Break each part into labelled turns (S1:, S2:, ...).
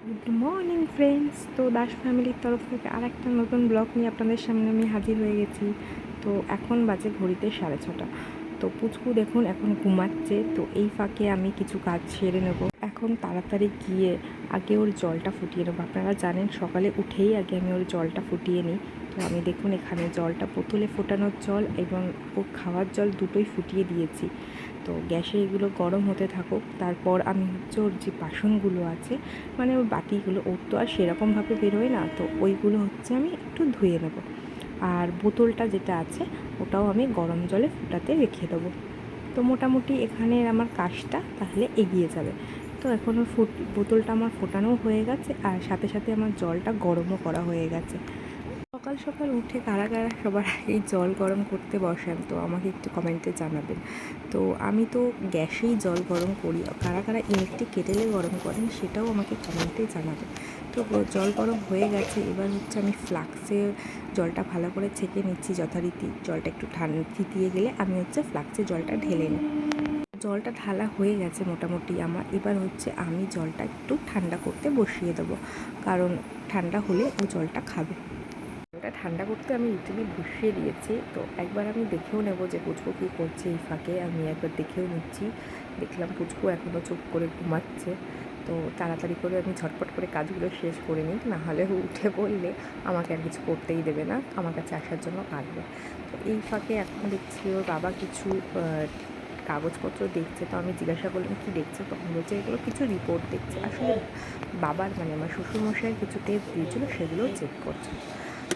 S1: Good morning friends. তো দাস ফ্যামিলির তরফ থেকে আরেকটা নতুন ব্লগ নিয়ে আপনাদের সামনে আমি হাজির হয়ে গেছি। তো এখন বাজে ঘড়িতে 6:30। তো পুচকু দেখুন এখন ঘুমাচ্ছে। তো এই ফাঁকে আমি কিছু কাজ সেরে নেব। এখন তাড়াতাড়ি গিয়ে আগে ওর জলটা ফুটিয়ে নেবো। আপনারা জানেন সকালে উঠেই আগে আমি ওর জলটা ফুটিয়ে নিই। তো আমি দেখুন এখানে জলটা বোতলে ফোটানোর জল এবং ওর খাওয়ার জল দুটোই ফুটিয়ে দিয়েছি। তো গ্যাসে এগুলো গরম হতে থাকুক। তারপর আমি হচ্ছে ওর যে বাসনগুলো আছে, মানে ওর বাটিগুলো, ওর তো আর সেরকমভাবে বেরোয় না, তো ওইগুলো হচ্ছে আমি একটু ধুয়ে নেব। আর বোতলটা যেটা আছে ওটাও আমি গরম জলে ফোটাতে রেখে দেবো। তো মোটামুটি এখানে আমার কাজটা তাহলে এগিয়ে যাবে। তো এখন ওর বোতলটা আমার ফোটানোও হয়ে গেছে, আর সাথে সাথে আমার জলটা গরমও করা হয়ে গেছে। সকাল সকাল উঠে কারা কারা সবার এই জল গরম করতে বসেন, তো আমাকে একটু কমেন্টে জানাবেন। তো আমি তো গ্যাসেই জল গরম করি, কারা কারা ইলেকট্রিক কেটেলে গরম করেন সেটাও আমাকে কমেন্টে জানাবেন। তো জল গরম হয়ে গেছে, এবার হচ্ছে আমি ফ্লাক্সে জলটা ভালো করে ছেঁকে নিচ্ছি যথারীতি। জলটা একটু থিতিয়ে গেলে আমি হচ্ছে ফ্লাক্সে জলটা ঢেলে নিই। জলটা ঢালা হয়ে গেছে মোটামুটি আমার। এবার হচ্ছে আমি জলটা একটু ঠান্ডা করতে বসিয়ে দেবো, কারণ ঠান্ডা হলে ও জলটা খাবে। জলটা ঠান্ডা করতে আমি লিটারলি বসিয়ে দিয়েছি। তো একবার আমি দেখেও নেব যে পুচকু কী করছে। এই ফাঁকে আমি একবার দেখেও নিচ্ছি। দেখলাম পুচকু এখনও চুপ করে ঘুমাচ্ছে। তো তাড়াতাড়ি করে আমি ঝটপট করে কাজগুলো শেষ করে নিই, নাহলে উঠে পড়লে আমাকে আর কিছু করতেই দেবে না, আমার কাছে আসার জন্য কাঁদবে। তো এই ফাঁকে এখন দেখছি ওর বাবা কিছু কাগজপত্র দেখছে। তো আমি জিজ্ঞাসা করলাম কী দেখছে, তখন বলছে এগুলো কিছু রিপোর্ট দেখছে। আসলে বাবার মানে আমার শ্বশুরমশাইয়ের কিছু টেস্ট দিয়েছিলো, সেগুলো চেক করছে।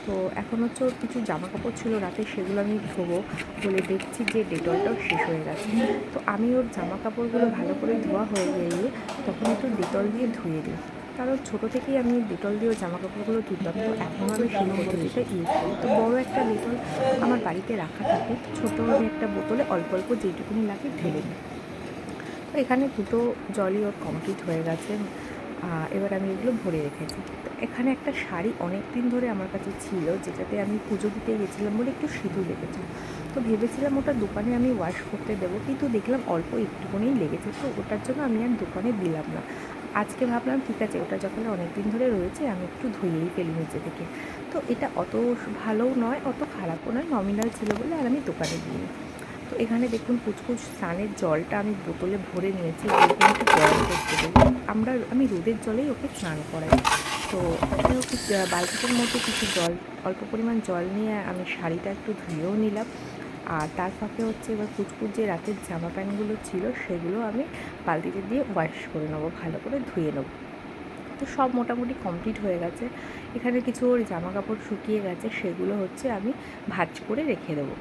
S1: তো এখন হচ্ছে ওর কিছু জামা কাপড় ছিল রাতে, সেগুলো আমি ধোবো বলে দেখছি যে ডেটলটাও শেষ হয়ে গেছে। তো আমি ওর জামা কাপড়গুলো ভালো করে ধোয়া হয়ে গেলে তখন একটু ডেটল দিয়ে ধুয়ে দিই, কারণ ছোটো থেকেই আমি ডেটল দিয়ে জামা কাপড়গুলো ধুতাম। তো এখনও আমি সেই পদ্ধতিটা ইউজ করি। তো বড় একটা ডেটল আমার বাড়িতে রাখা থাকে, ছোটো আমি একটা বোতলে অল্প অল্প যেইটুকুনি লাগে ঢেলে নিই। তো এখানে দুটো জলই ওর কমপ্লিট হয়ে গেছে। এবার আমি এগুলো ভরে রেখেছি। তো এখানে একটা শাড়ি অনেক দিন ধরে আমার কাছে ছিল, যেটাতে আমি পুজো দিতে গেছিলাম বলে একটু সিঁদুর লেগেছিল। তো ভেবেছিলাম ওটা দোকানে আমি ওয়াশ করতে দেবো, কিন্তু দেখলাম অল্প একটুখানি লেগেছে। তো ওটার জন্য আমি আর দোকানে দিলাম না। আজকে ভাবলাম ঠিক আছে, ওটা যখন অনেক দিন ধরে রয়েছে আমি একটু ধুয়েই ফেলি নিচে থেকে। তো এটা অত ভালোও নয়, অত খারাপও নয়, নমিনাল ছিল বলে আর আমি দোকানে দিইনি। তো এখানে দেখুন কুচকুচ স্নানের জলটা আমি বোতলে ভরে নিয়েছি, ওইখানে একটু গরম করতে দেবো। আমি রোদের জলেই ওকে স্নান করাই। তো এখানে ওকে বালতিটার মধ্যে কিছু জল, অল্প পরিমাণ জল নিয়ে আমি শাড়িটা একটু ধুয়েও নিলাম। আর তার ফাঁকে হচ্ছে এবার কুচকুচ যে রাতের জামা প্যান্টগুলো ছিল সেগুলো আমি বালতিতে দিয়ে ওয়াশ করে নেবো, ভালো করে ধুয়ে নেবো। তো সব মোটামুটি কমপ্লিট হয়ে গেছে। এখানে কিছু ওর জামা কাপড় শুকিয়ে গেছে, সেগুলো হচ্ছে আমি ভাঁজ করে রেখে দেবো।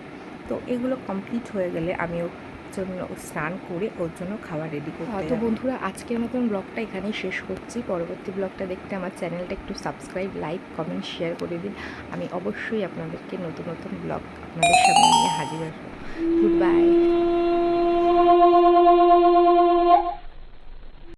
S1: তো এগুলো কমপ্লিট হয়ে গেলে আমি ওর জন্য স্নান করে ওর জন্য খাবার রেডি করতে। তো বন্ধুরা, আজকের মতন ব্লগটা এখানেই শেষ করছি। পরবর্তী ব্লগটা দেখতে আমার চ্যানেলটা একটু সাবস্ক্রাইব, লাইক, কমেন্ট, শেয়ার করে দিন। আমি অবশ্যই আপনাদেরকে নতুন নতুন ব্লগ আপনাদের সামনে নিয়ে হাজির আসবো। Good bye.